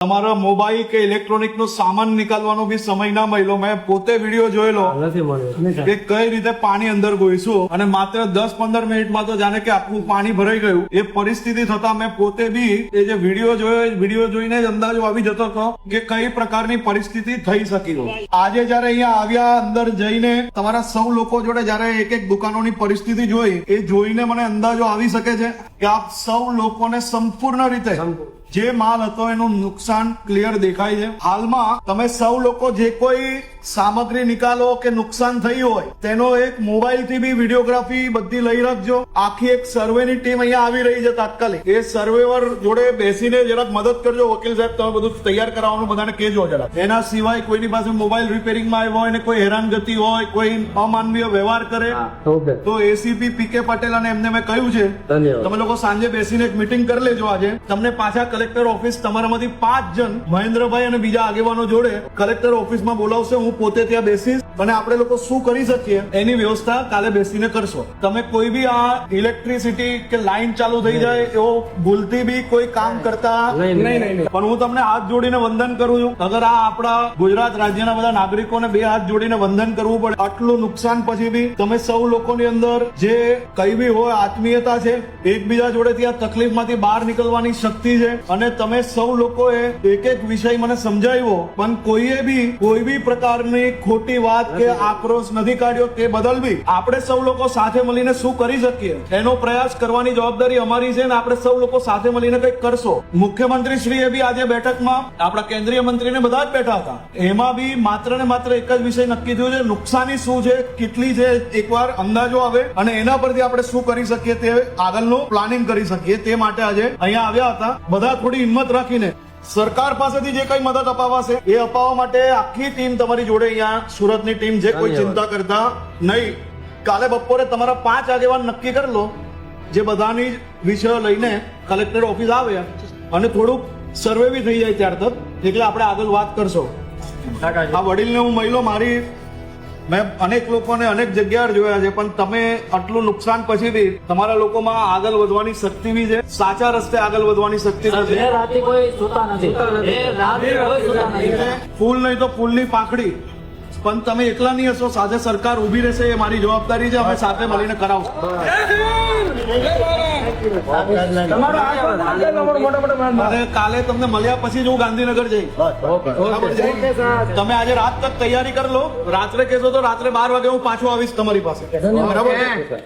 તમારા મોબાઈલ કે ઇલેક્ટ્રોનિક નો સામાન નીકાળવાનો બી સમય ના મળ્યો. મેં પોતે વિડીયો જોયેલો કે કઈ રીતે પાણી અંદર ગોઈશું અને માત્ર 10-15 મિનિટમાં તો જાણે કે આખું પાણી ભરાઈ ગયું. એ પરિસ્થિતિ થતા મેં પોતે બી એ જે વિડીયો જોયો, વિડીયો જોઈને જ અંદાજો આવી જતો હતો કે કઈ પ્રકારની પરિસ્થિતિ થઈ શકી. આજે જયારે અહીંયા આવ્યા, અંદર જઈને તમારા સૌ લોકો જોડે જયારે એક એક દુકાનોની પરિસ્થિતિ જોઈ, એ જોઈને મને અંદાજો આવી શકે છે કે આપ સૌ લોકોને સંપૂર્ણ રીતે જે માલ હતો એનું નુકસાન ક્લિયર દેખાય છે. હાલમાં તમે સૌ લોકો જે કોઈ સામગ્રી નિકાલો કે નુકસાન થઈ હોય તેનો એક મોબાઈલ થી બી વિડીયોગ્રાફી બધી લઈ રાખજો. આખી એક સર્વેની ટીમ અહીંયા આવી રહી છે તાત્કાલિક. એ સર્વેવર જોડે બેસીને જરાક મદદ કરજો. વકીલ સાહેબ, તમે બધું તૈયાર કરાવવાનું બધાને કહેજો જરાક. એના સિવાય કોઈની પાસે મોબાઈલ રિપેરિંગમાં આવ્યો હોય ને કોઈ હેરાનગતિ હોય, કોઈ અમાનવીય વ્યવહાર કરે તો એસીપી પીકે પટેલ અને એમને મેં કહ્યું છે તમે લોકો સાંજે બેસીને એક મીટિંગ કરી લેજો. આજે તમને પાછા કલેક્ટર ઓફિસ તમારામાંથી 5 જણ મહેન્દ્રભાઈ અને બીજા આગેવાનો જોડે કલેક્ટર ઓફિસમાં બોલાવશે. હું પોતે ત્યાં બેસીશ અને આપણે લોકો શું કરી શકીએ એની વ્યવસ્થા કાલે બેસીને કરશો. તમે કોઈ બી આ ઇલેક્ટ્રિસિટી કે લાઈન ચાલુ થઈ જાય એવો ભૂલથી બી કોઈ કામ કરતા નહીં. પણ હું તમને હાથ જોડીને વંદન કરું છું. અગર આ આપણા ગુજરાત રાજ્યના બધા નાગરિકોને 2 હાથ જોડીને વંદન કરવું પડે. આટલું નુકસાન પછી બી તમે સૌ લોકોની અંદર જે કઈ બી હોય આત્મીયતા છે, એકબીજા જોડેથી આ તકલીફમાંથી બહાર નીકળવાની શક્તિ છે અને તમે સૌ લોકોએ એક એક વિષય મને સમજાવ્યો પણ કોઈએ બી કોઈ બી પ્રકારની ખોટી વાત કે આક્રોશ નથી કાઢ્યો. તે બદલ બી આપણે સૌ લોકો સાથે મળીને શું કરી શકીએ એનો પ્રયાસ કરવાની જવાબદારી અમારી છે અને આપણે સૌ લોકો સાથે મળીને કંઈક કરશો. મુખ્યમંત્રી શ્રીએ બી આજે બેઠકમાં આપણા કેન્દ્રીય મંત્રીને બધા જ બેઠા હતા. એમાં બી માત્ર ને માત્ર એક જ વિષય નક્કી થયો છે, નુકસાની શું છે, કેટલી છે, એકવાર અંદાજો આવે અને એના પરથી આપણે શું કરી શકીએ તે આગળનું પ્લાનિંગ કરી શકીએ. તે માટે આજે અહીંયા આવ્યા હતા. બધા થોડી હિંમત રાખીને સરકાર પાસેથી જે કઈ મદદ અપાવાશે એ અપાવવા માટે આખી ટીમ તમારી જોડે અહીંયા સુરતની ટીમ જે કોઈ ચિંતા કરતા નહીં. કાલે બપોરે તમારા 5 આગેવાન નક્કી કરી લો જે બધાની વિષયો લઈને કલેક્ટર ઓફિસ આવે અને થોડુંક સર્વે બી થઈ જાય ત્યાર તક, એટલે આપણે આગળ વાત કરશો. આ વડીલને હું મળ્યો, મારી મેં અનેક લોકોને અનેક જગ્યાએ જોયા છે પણ તમે આટલું નુકસાન પછી બી તમારા લોકોમાં આગળ વધવાની શક્તિ બી છે, સાચા રસ્તે આગળ વધવાની શક્તિ છે. ફૂલ નહીં તો ફૂલની પાંખડી, પણ તમે એકલા નહીં હશો, સાથે સરકાર ઉભી રહેશે એ મારી જવાબદારી છે. અમે સાથે મળીને કરાવશું. અને કાલે તમને મળ્યા પછી જ હું ગાંધીનગર જઈશ. તમે આજે રાત તક તૈયારી કરી લો. રાત્રે કહેશો તો રાત્રે 12 વાગે હું પાછો આવીશ તમારી પાસે. બરાબર.